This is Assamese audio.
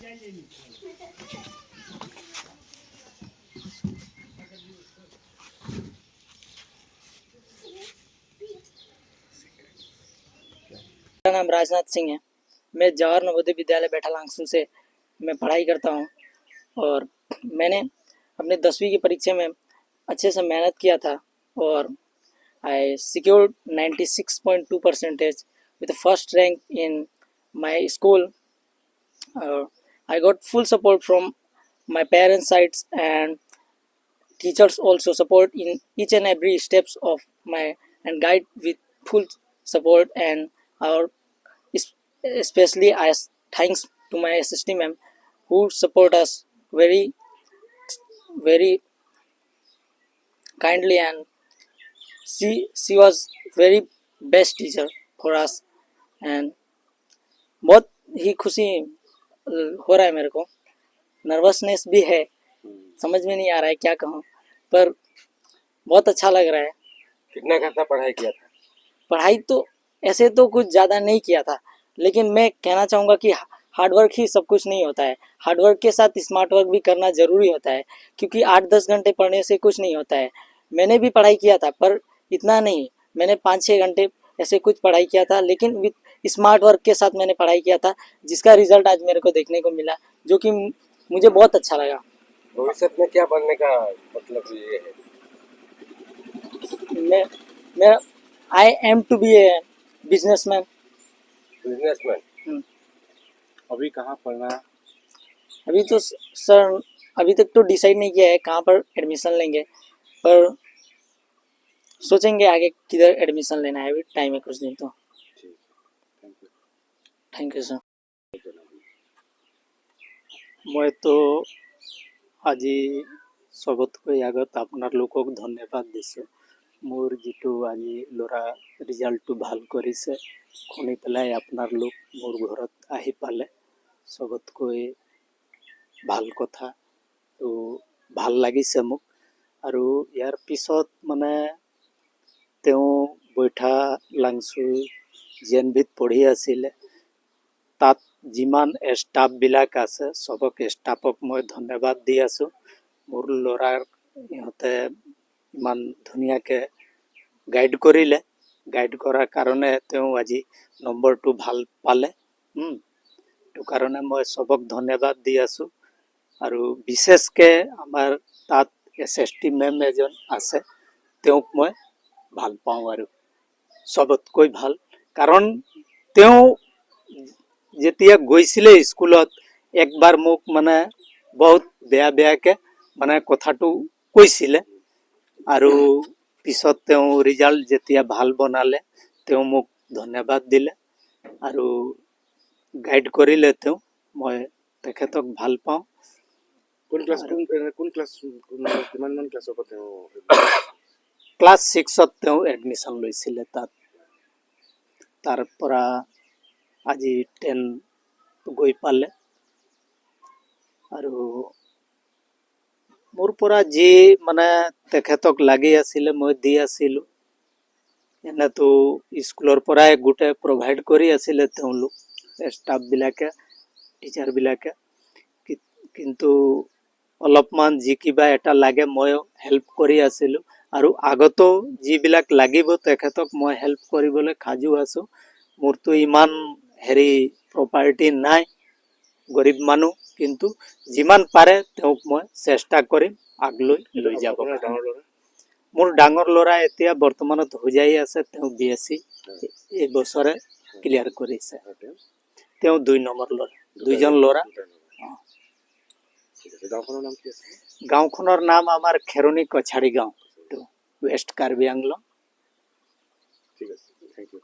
मेरा नाम राजनाथ सिंह है। मैं जवाहर नवोदय विद्यालय बैठा लांगसू से मैं पढ़ाई करता हूँ और मैंने अपने 10वीं की परीक्षा में अच्छे से मेहनत किया था और आई secured 96.2 percentage with the first rank in my school. I got full support from my parents' sides and teachers also support in each and every steps of my and guide with full support and our especially as thanks to my SST ma'am who support us very kindly and she was very best teacher for us and बहुत ही खुशी हो रहा है मेरे को। नर्वसनेस भी है, समझ में नहीं आ रहा है क्या कहूँ, पर बहुत अच्छा लग रहा है। कितना घंटा पढ़ाई किया था? पढ़ाई तो ऐसे तो कुछ ज़्यादा नहीं किया था, लेकिन मैं कहना चाहूँगा कि हार्डवर्क ही सब कुछ नहीं होता है। हार्डवर्क के साथ स्मार्ट वर्क भी करना ज़रूरी होता है, क्योंकि 8-10 घंटे पढ़ने से कुछ नहीं होता है। मैंने भी पढ़ाई किया था पर इतना नहीं, मैंने 5-6 घंटे ऐसे कुछ पढ़ाई किया था, लेकिन विथ स्मार्ट वर्क के साथ मैंने पढ़ाई किया था, जिसका रिजल्ट आज मेरे को देखने को मिला, जो कि मुझे बहुत अच्छा लगा। भविष्य में क्या बनने का मतलब ये है? मैं I am to be a businessman. Businessman. अभी कहाँ पढ़ना? अभी तो सर अभी तक तो डिसाइड नहीं किया है कहाँ पर एडमिशन लेंगे, पर सोचेंगे आगे किधर एडमिशन लेना है। अभी टाइम है कुछ दिन तो। Thank you sir. मैं तो আজি सबतকৈ আগত আপোনাৰ লোকক ধন্যবাদ দিছোঁ। মোৰ যিটো আজি ল'ৰা ৰিজাল্টটো ভাল কৰিছে শুনি পেলাই আপোনাৰ লোক মোৰ ঘৰত আহি পালে, सबतকৈ ভাল কথা। তো ভাল লাগিছে মোক। আৰু ইয়াৰ পিছত মানে তেওঁ বৈঠা লাংচু জেএনভিত পঢ়ি আছিলে, তাত যিমান ষ্টাফবিলাক আছে সবক ষ্টাফক মই ধন্যবাদ দি আছোঁ। মোৰ ল'ৰাৰ ইহঁতে ইমান ধুনীয়াকৈ গাইড কৰিলে, গাইড কৰাৰ কাৰণে তেওঁ আজি নম্বৰটো ভাল পালে। সেইটো কাৰণে মই সবক ধন্যবাদ দি আছোঁ। আৰু বিশেষকৈ আমাৰ তাত SST মেম এজন আছে, তেওঁক মই ভাল পাওঁ আৰু সবতকৈ ভাল। কাৰণ তেওঁ যেতিয়া গৈছিলে স্কুলত একবাৰ মোক মানে বহুত বেয়াকৈ মানে কথাটো কৈছিলে, আৰু পিছত তেওঁ ৰিজাল্ট যেতিয়া ভাল বনালে তেওঁ মোক ধন্যবাদ দিলে আৰু গাইড কৰিলে। তেওঁ মই তেখেতক ভাল পাওঁ। কোন ক্লাছ কিমানমান ক্লাছৰ পৰা তেওঁ? ক্লাছ 6ত তেওঁ এডমিশ্যন লৈছিলে তাত। তাৰ পৰা আজি 10 গৈ পালে। আৰু মোৰ পৰা যি মানে তেখেতক লাগি আছিলে মই দি আছিলোঁ। এনেতো স্কুলৰ পৰাই গোটেই প্ৰভাইড কৰি আছিলে তেওঁলোক ষ্টাফবিলাকে, টিচাৰবিলাকে, কিন্তু অলপমান যি কিবা এটা লাগে ময়ো হেল্প কৰি আছিলোঁ। আৰু আগতো যিবিলাক লাগিব তেখেতক মই হেল্প কৰিবলৈ সাজু আছোঁ। মোৰতো ইমান প্ৰপাৰ্টি নাই, গৰীব মানুহ, কিন্তু যিমান পাৰে তেওঁক মই চেষ্টা কৰিম আগলৈ লৈ যাব। মোৰ ডাঙৰ ল'ৰা এতিয়া বৰ্তমানত হোজাই আছে, তেওঁ BSc এই বছৰে ক্লিয়াৰ কৰিছে। তেওঁ 2 নম্বৰ ল'ৰা, 2জন ল'ৰা। গাঁওখনৰ নাম আমাৰ খেৰণী কছাৰী গাঁও, ৱেষ্ট কাৰ্বি আংলং। ঠিক আছে, থেংক ইউ।